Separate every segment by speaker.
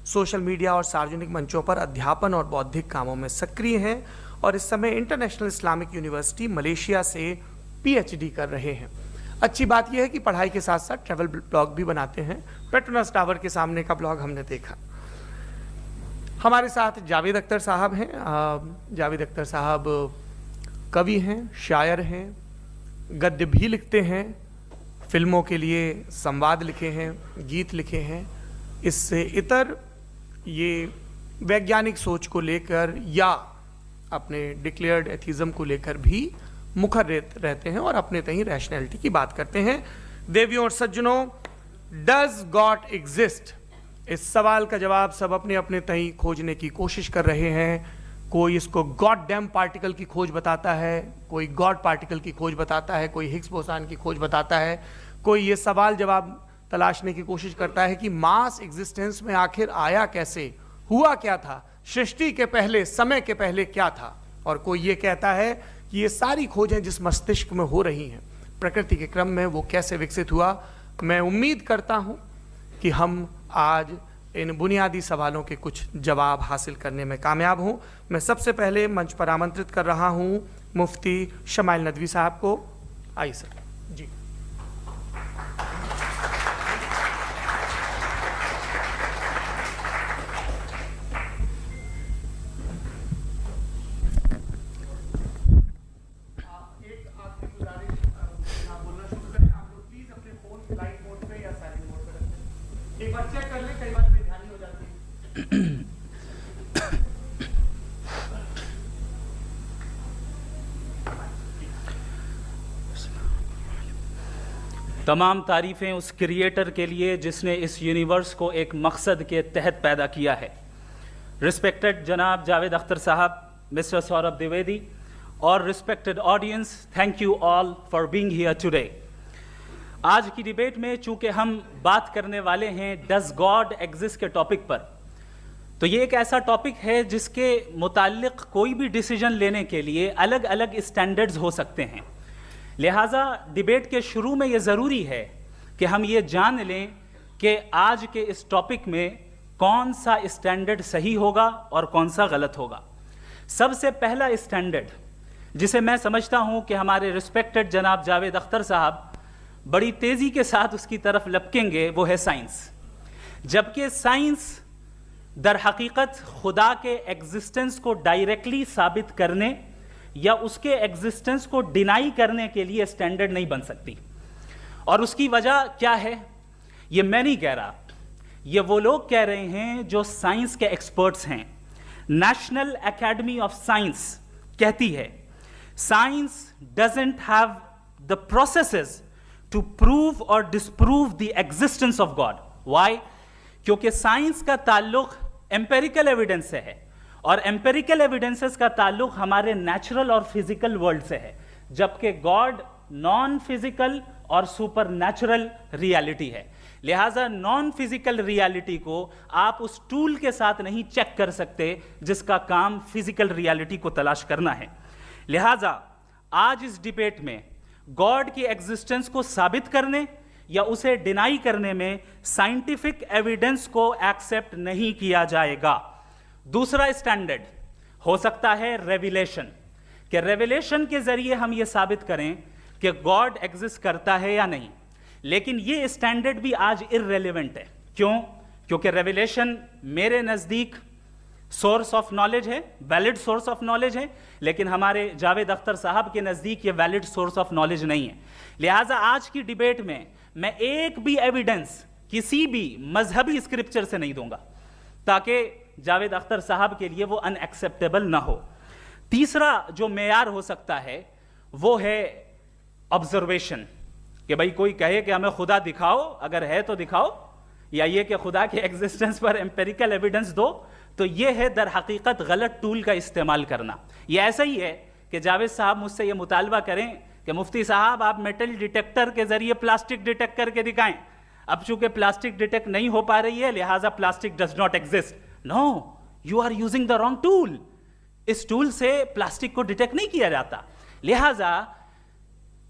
Speaker 1: Social media और सार्वजनिक मंचों पर अध्यापन और बौद्धिक कामों में सक्रिय हैं और इस समय इंटरनेशनल इस्लामिक यूनिवर्सिटी मलेशिया से पीएचडी कर रहे हैं। अच्छी बात यह है कि पढ़ाई के साथ साथ ट्रैवल ब्लॉग भी बनाते हैं। पेट्रोनस टावर के सामने का ब्लॉग हमने देखा। हमारे साथ जावेद अख्तर साहब हैं। जावेद अख्तर साहब कवि हैं, शायर हैं, गद्य भी लिखते हैं, फिल्मों के लिए संवाद लिखे हैं, गीत लिखे हैं। इससे इतर ये वैज्ञानिक सोच को लेकर या अपने डिक्लेयर्ड एथिज्म को लेकर भी मुखर रहते हैं और अपने तहीं रैशनैलिटी की बात करते हैं। देवियों और सज्जनों, डज गॉड एग्जिस्ट? इस सवाल का जवाब सब अपने अपने तहीं खोजने की कोशिश कर रहे हैं। कोई इसको गॉड डैम पार्टिकल की खोज बताता है, कोई गॉड पार्टिकल की खोज बताता है, कोई हिग्स बोसान की खोज बताता है, कोई ये सवाल जवाब तलाशने की कोशिश करता है कि मास एग्जिस्टेंस में आखिर आया कैसे, हुआ क्या था, सृष्टि के पहले, समय के पहले क्या था। और कोई ये कहता है कि ये सारी खोजें जिस मस्तिष्क में हो रही हैं प्रकृति के क्रम में, वो कैसे विकसित हुआ। मैं उम्मीद करता हूँ कि हम आज इन बुनियादी सवालों के कुछ जवाब हासिल करने में कामयाब हूँ। मैं सबसे पहले मंच पर आमंत्रित कर रहा हूँ मुफ्ती शमाइल नदवी साहब को। आइए सर जी।
Speaker 2: तमाम तारीफ़ें उस क्रिएटर के लिए जिसने इस यूनिवर्स को एक मकसद के तहत पैदा किया है। रिस्पेक्टेड जनाब जावेद अख्तर साहब, मिस्टर सौरभ द्विवेदी और respected audience, thank you all for being here today. आज की डिबेट में चूंकि हम बात करने वाले हैं डज गॉड एग्जिस्ट के टॉपिक पर, तो ये एक ऐसा टॉपिक है जिसके मुताल्लिक कोई भी डिसीजन लेने के लिए अलग अलग स्टैंडर्ड्स हो सकते हैं। लिहाजा डिबेट के शुरू में ये ज़रूरी है कि हम ये जान लें कि आज के इस टॉपिक में कौन सा स्टैंडर्ड सही होगा और कौन सा गलत होगा। सबसे पहला स्टैंडर्ड जिसे मैं समझता हूँ कि हमारे रिस्पेक्टेड जनाब जावेद अख्तर साहब बड़ी तेज़ी के साथ उसकी तरफ लपकेंगे, वो है साइंस। जबकि साइंस दर हकीकत खुदा के एग्जिस्टेंस को डायरेक्टली साबित करने या उसके एग्जिस्टेंस को डिनाई करने के लिए स्टैंडर्ड नहीं बन सकती। और उसकी वजह क्या है, ये मैं नहीं कह रहा, ये वो लोग कह रहे हैं जो साइंस के एक्सपर्ट्स हैं। नेशनल एकेडमी ऑफ साइंस कहती है science doesn't have the processes to prove और disprove the existence of God. Why? क्योंकि साइंस का ताल्लुक एम्पेरिकल एविडेंस से है और एम्पेरिकल एविडेंसेस का ताल्लुक हमारे नेचुरल और फिजिकल वर्ल्ड से है, जबकि गॉड नॉन फिजिकल और सुपर नेचुरल रियलिटी है। लिहाजा नॉन फिजिकल रियलिटी को आप उस टूल के साथ नहीं चेक कर सकते जिसका काम फिजिकल रियलिटी को तलाश करना है। लिहाजा आज इस डिबेट में गॉड की एग्जिस्टेंस को साबित करने या उसे डिनाई करने में साइंटिफिक एविडेंस को एक्सेप्ट नहीं किया जाएगा। दूसरा स्टैंडर्ड हो सकता है रेविलेशन, कि रेविलेशन के जरिए हम ये साबित करें कि गॉड एग्जिस्ट करता है या नहीं। लेकिन ये स्टैंडर्ड भी आज इररेलेवेंट है। क्यों? क्योंकि रेविलेशन मेरे नज़दीक सोर्स ऑफ नॉलेज है, वैलिड सोर्स ऑफ नॉलेज है, लेकिन हमारे जावेद अख्तर साहब के नज़दीक ये वैलिड सोर्स ऑफ नॉलेज नहीं है। लिहाजा आज की डिबेट में मैं एक भी एविडेंस किसी भी मजहबी स्क्रिप्चर से नहीं दूंगा ताकि जावेद अख्तर साहब के लिए वो अनएक्सेप्टेबल ना हो। तीसरा जो मेयार हो सकता है वो है ऑब्जर्वेशन, कि भाई कोई कहे कि हमें खुदा दिखाओ, अगर है तो दिखाओ, या ये कि खुदा के एग्जिस्टेंस पर एम्पेरिकल एविडेंस दो, तो ये है दर हकीकत गलत टूल का इस्तेमाल करना। ये ऐसा ही है कि जावेद साहब मुझसे ये मुतालबा करें कि मुफ्ती साहब आप मेटल डिटेक्टर के जरिए प्लास्टिक डिटेक्ट करके दिखाएं। अब चूंकि प्लास्टिक डिटेक्ट नहीं हो पा रही है लिहाजा plastic does not exist. No, you are using the wrong tool. इस टूल से प्लास्टिक को डिटेक्ट नहीं किया जाता। लिहाजा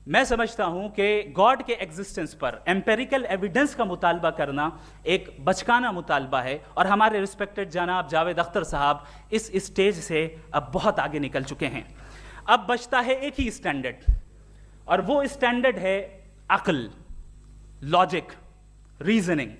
Speaker 2: मैं समझता हूं कि गॉड के एग्जिस्टेंस पर एम्पेरिकल एविडेंस का मुतालबा करना एक बचकाना मुतालबा है, और हमारे रिस्पेक्टेड जनाब जावेद अख्तर साहब इस स्टेज से अब बहुत आगे निकल चुके हैं। अब बचता है एक ही स्टैंडर्ड, और वो स्टैंडर्ड है अक्ल, लॉजिक, रीजनिंग।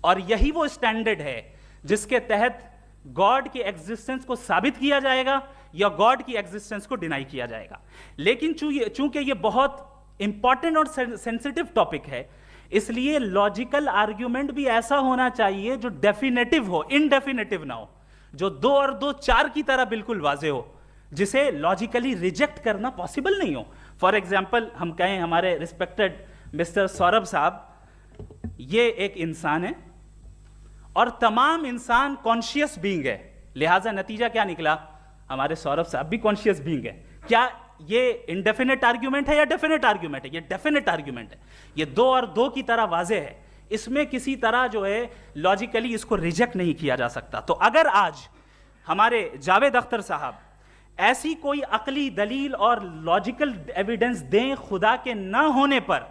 Speaker 2: और यही वो स्टैंडर्ड है जिसके तहत गॉड की एग्जिस्टेंस को साबित किया जाएगा या गॉड की एग्जिस्टेंस को डिनाई किया जाएगा। लेकिन चूंकि ये बहुत इंपॉर्टेंट और सेंसिटिव टॉपिक है, इसलिए लॉजिकल आर्ग्यूमेंट भी ऐसा होना चाहिए जो डेफिनेटिव हो, इनडेफिनेटिव ना हो, जो 2 और 2 4 की तरह बिल्कुल वाजे हो, जिसे लॉजिकली रिजेक्ट करना पॉसिबल नहीं हो। फॉर एग्जाम्पल हम कहें हमारे रिस्पेक्टेड मिस्टर सौरभ साहब, ये एक इंसान है और तमाम इंसान कॉन्शियस बीइंग है, लिहाजा नतीजा क्या निकला, हमारे सौरभ साहब भी कॉन्शियस बीइंग है। क्या ये इनडेफिनेट आर्ग्यूमेंट है या डेफिनेट आर्ग्यूमेंट है? ये डेफिनेट आर्ग्यूमेंट है, ये 2 और 2 की तरह वाजे है, इसमें किसी तरह जो है लॉजिकली इसको रिजेक्ट नहीं किया जा सकता। तो अगर आज हमारे जावेद अख्तर साहब ऐसी कोई अकली दलील और लॉजिकल एविडेंस दें खुदा के ना होने पर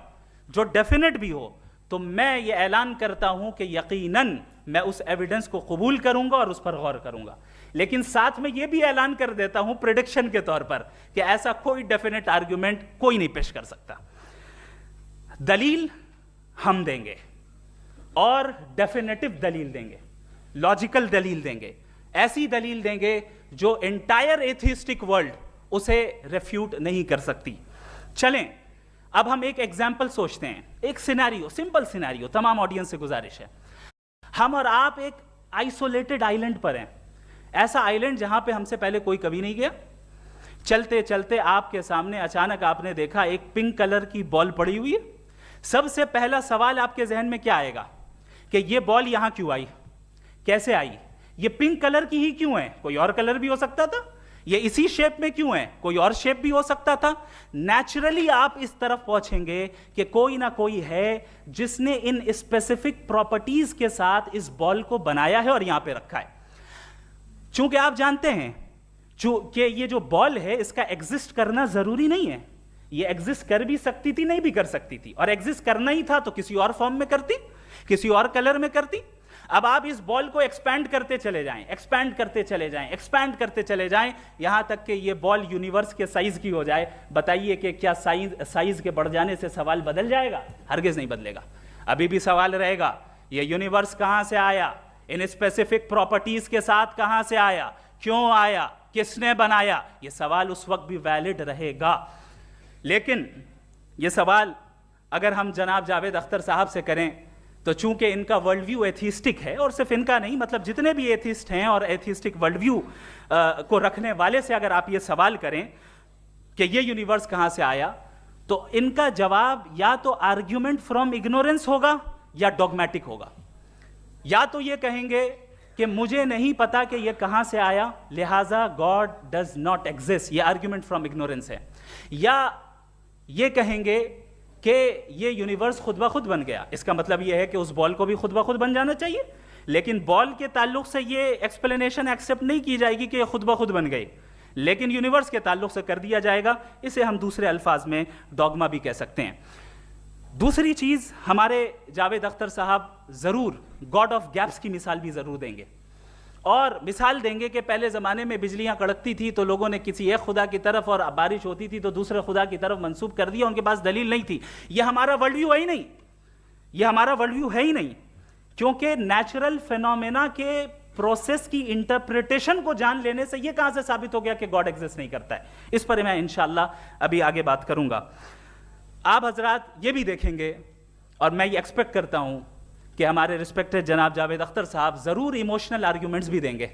Speaker 2: जो डेफिनेट भी हो, तो मैं ये ऐलान करता हूं कि यकीनन मैं उस एविडेंस को कबूल करूंगा और उस पर गौर करूंगा। लेकिन साथ में यह भी ऐलान कर देता हूं प्रेडिक्शन के तौर पर कि ऐसा कोई डेफिनेट आर्ग्यूमेंट कोई नहीं पेश कर सकता। दलील हम देंगे और डेफिनेटिव दलील देंगे, लॉजिकल दलील देंगे, ऐसी दलील देंगे जो एंटायर एथिस्टिक वर्ल्ड उसे रेफ्यूट नहीं कर सकती। चलें अब हम एक एग्जाम्पल सोचते हैं, एक सिनेरियो, सिंपल सिनेरियो, तमाम ऑडियंस से गुजारिश है, हम और आप एक आइसोलेटेड आइलैंड पर हैं, ऐसा आइलैंड जहां पे हमसे पहले कोई कभी नहीं गया। चलते चलते आपके सामने अचानक आपने देखा एक पिंक कलर की बॉल पड़ी हुई है। सबसे पहला सवाल आपके जहन में क्या आएगा कि ये बॉल यहां क्यों आई, कैसे आई, ये पिंक कलर की ही क्यों है, कोई और कलर भी हो सकता था, ये इसी शेप में क्यों है, कोई और शेप भी हो सकता था। नेचुरली आप इस तरफ पहुंचेंगे कि कोई ना कोई है जिसने इन स्पेसिफिक प्रॉपर्टीज के साथ इस बॉल को बनाया है और यहां पे रखा है। चूंकि आप जानते हैं कि ये जो बॉल है इसका एग्जिस्ट करना जरूरी नहीं है, ये एग्जिस्ट कर भी सकती थी, नहीं भी कर सकती थी, और एग्जिस्ट करना ही था तो किसी और फॉर्म में करती, किसी और कलर में करती। अब आप इस बॉल को एक्सपैंड करते चले जाएं, एक्सपैंड करते चले जाएं, एक्सपैंड करते चले जाएं, यहां तक कि ये बॉल यूनिवर्स के साइज की हो जाए। बताइए कि क्या साइज के बढ़ जाने से सवाल बदल जाएगा? हरगिज नहीं बदलेगा। अभी भी सवाल रहेगा, ये यूनिवर्स कहां से आया, इन स्पेसिफिक प्रॉपर्टीज के साथ कहां से आया, क्यों आया, किसने बनाया, ये सवाल उस वक्त भी वैलिड रहेगा। लेकिन ये सवाल अगर हम जनाब जावेद अख्तर साहब से करें तो चूंकि इनका वर्ल्ड व्यू एथिस्टिक है, और सिर्फ इनका नहीं, मतलब जितने भी एथिस्ट हैं और एथिस्टिक वर्ल्ड व्यू को रखने वाले से अगर आप ये सवाल करें कि ये यूनिवर्स कहां से आया, तो इनका जवाब या तो आर्ग्यूमेंट फ्रॉम इग्नोरेंस होगा या डॉगमेटिक होगा। या तो ये कहेंगे कि मुझे नहीं पता कि ये कहां से आया, लिहाजा गॉड डज नॉट एग्जिस्ट, ये आर्ग्यूमेंट फ्रॉम इग्नोरेंस है, या ये कहेंगे कि ये यूनिवर्स खुद ब खुद बन गया। इसका मतलब ये है कि उस बॉल को भी खुद ब खुद बन जाना चाहिए, लेकिन बॉल के ताल्लुक से ये एक्सप्लेनेशन एक्सेप्ट नहीं की जाएगी कि ये खुद ब खुद बन गई, लेकिन यूनिवर्स के ताल्लुक से कर दिया जाएगा। इसे हम दूसरे अल्फाज में डॉगमा भी कह सकते हैं। दूसरी चीज, हमारे जावेद अख्तर साहब जरूर गॉड ऑफ गैप्स की मिसाल भी जरूर देंगे, और मिसाल देंगे कि पहले ज़माने में बिजलियां कड़कती थी तो लोगों ने किसी एक खुदा की तरफ, और बारिश होती थी तो दूसरे खुदा की तरफ मंसूब कर दिया, उनके पास दलील नहीं थी। यह हमारा वर्ल्ड व्यू है ही नहीं, यह हमारा वर्ल्ड व्यू है ही नहीं, क्योंकि नेचुरल फिनोमेना के प्रोसेस की इंटरप्रिटेशन को जान लेने से यह कहां से साबित हो गया कि गॉड एग्जिस्ट नहीं करता है। इस पर मैं इंशाअल्लाह अभी आगे बात करूंगा। आप हजरात ये भी देखेंगे, और मैं ये एक्सपेक्ट करता हूं कि हमारे रिस्पेक्टेड जनाब जावेद अख्तर साहब जरूर इमोशनल आर्ग्यूमेंट्स भी देंगे,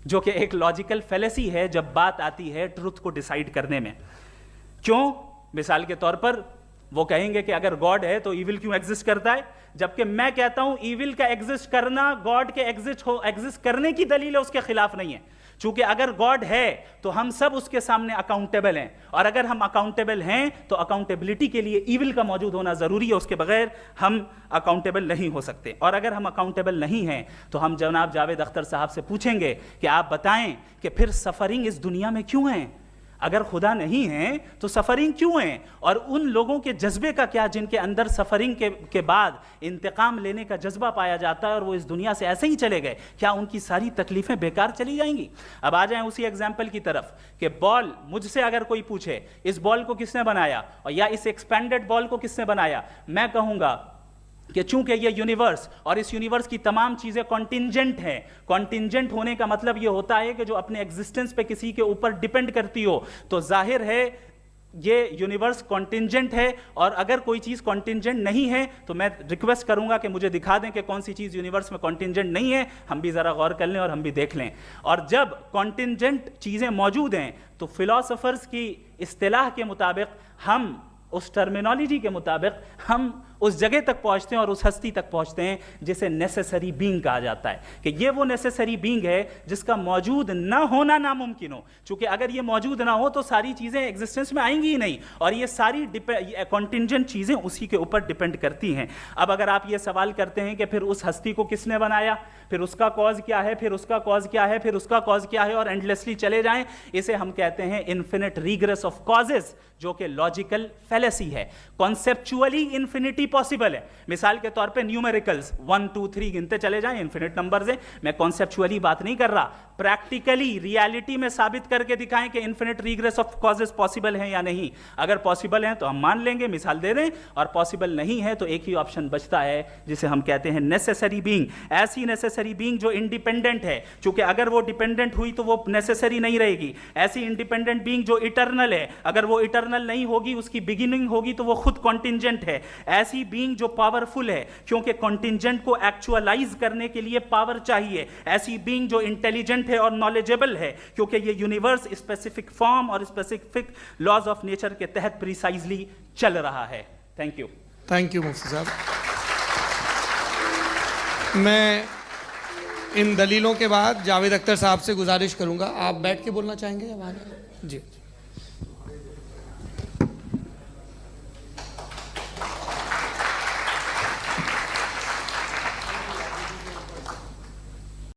Speaker 2: जो कि एक लॉजिकल फेलेसी है जब बात आती है ट्रुथ को डिसाइड करने में। क्यों? मिसाल के तौर पर वो कहेंगे कि अगर गॉड है तो ईविल क्यों एग्जिस्ट करता है, जबकि मैं कहता हूं ईविल का एग्जिस्ट करना गॉड के एग्जिस्ट करने की दलील है, उसके खिलाफ नहीं है। चूंकि अगर गॉड है तो हम सब उसके सामने अकाउंटेबल हैं, और अगर हम अकाउंटेबल हैं तो अकाउंटेबिलिटी के लिए ईविल का मौजूद होना जरूरी है, उसके बगैर हम अकाउंटेबल नहीं हो सकते। और अगर हम अकाउंटेबल नहीं हैं तो हम जनाब जावेद अख्तर साहब से पूछेंगे कि आप बताएं कि फिर सफरिंग इस दुनिया में क्यों है, अगर खुदा नहीं है तो सफरिंग क्यों है? और उन लोगों के जज्बे का क्या जिनके अंदर सफरिंग के बाद इंतकाम लेने का जज्बा पाया जाता है और वो इस दुनिया से ऐसे ही चले गए, क्या उनकी सारी तकलीफें बेकार चली जाएंगी? अब आ जाएं उसी एग्जाम्पल की तरफ कि बॉल, मुझसे अगर कोई पूछे इस बॉल को किसने बनाया और या इस एक्सपेंडेड बॉल को किसने बनाया, मैं कहूंगा कि चूंकि ये यूनिवर्स और इस यूनिवर्स की तमाम चीजें कॉन्टिंजेंट हैं, कॉन्टिंजेंट होने का मतलब ये होता है कि जो अपने एग्जिस्टेंस पे किसी के ऊपर डिपेंड करती हो, तो जाहिर है ये यूनिवर्स कॉन्टिंजेंट है। और अगर कोई चीज कॉन्टिंजेंट नहीं है तो मैं रिक्वेस्ट करूंगा कि मुझे दिखा दें कि कौन सी चीज यूनिवर्स में कॉन्टिंजेंट नहीं है, हम भी जरा गौर कर लें और हम भी देख लें। और जब कॉन्टिंजेंट चीजें मौजूद हैं तो फिलोसोफर्स की इस्तिलाह के मुताबिक, हम उस टर्मिनोलॉजी के मुताबिक हम उस जगह तक पहुंचते हैं और उस हस्ती तक पहुंचते हैं जिसे नेसेसरी बीइंग कहा जाता है, कि ये वो नेसेसरी बीइंग है जिसका मौजूद ना होना नामुमकिन हो। क्योंकि अगर ये मौजूद ना हो तो सारी चीजें एग्जिस्टेंस में आएंगी ही नहीं, और ये सारी कॉन्टिंजेंट चीजें उसी के ऊपर डिपेंड करती हैं। अब अगर आप ये सवाल करते हैं कि फिर उस हस्ती को किसने बनाया, फिर उसका कॉज क्या है, फिर उसका कॉज क्या है, फिर उसका कॉज क्या है, और एंडलेसली चले जाएं, इसे हम कहते हैं इन्फिनिट रिग्रेस ऑफ कॉजेस, जो कि लॉजिकल फैलेसी है। कॉन्सेप्चुअली इन्फिनिटी पॉसिबल है। मिसाल के तौर पे न्यूमेरिकल्स 1 2 3 गिनते चले जाएं, इन्फिनिट नंबर्स हैं। मैं कॉन्सेप्चुअली बात नहीं कर रहा, प्रैक्टिकली रियलिटी में साबित करके दिखाएं कि infinite regress of causes possible है या नहीं। अगर पॉसिबल है तो हम मान लेंगे, मिसाल दे दें, और पॉसिबल नहीं है तो एक ही ऑप्शन बचता है जिसे हम कहते हैं नेसेसरी बीइंग। ऐसी नेसेसरी बीइंग जो इंडिपेंडेंट है, क्योंकि अगर वो डिपेंडेंट हुई तो वो नेसेसरी नहीं रहेगी। ऐसी इंडिपेंडेंट बीइंग जो इटर्नल है, अगर वो इटर्नल नहीं होगी, उसकी बिगिनिंग होगी तो वो खुद कॉन्टिंजेंट है। ऐसी बीइंग जो पावरफुल है, क्योंकि कॉन्टिंजेंट को एक्चुअलाइज करने के लिए पावर चाहिए। ऐसी बीइंग जो इंटेलिजेंट है और नॉलेजेबल है, क्योंकि ये यूनिवर्स स्पेसिफिक फॉर्म और स्पेसिफिक लॉज ऑफ नेचर के तहत प्रिसाइजली चल रहा है। Thank you.
Speaker 1: थैंक यू मुफ्ती साहब। मैं इन दलीलों के बाद जावेद अख्तर साहब से गुजारिश करूंगा, आप बैठ के बोलना चाहेंगे या वहां? जी।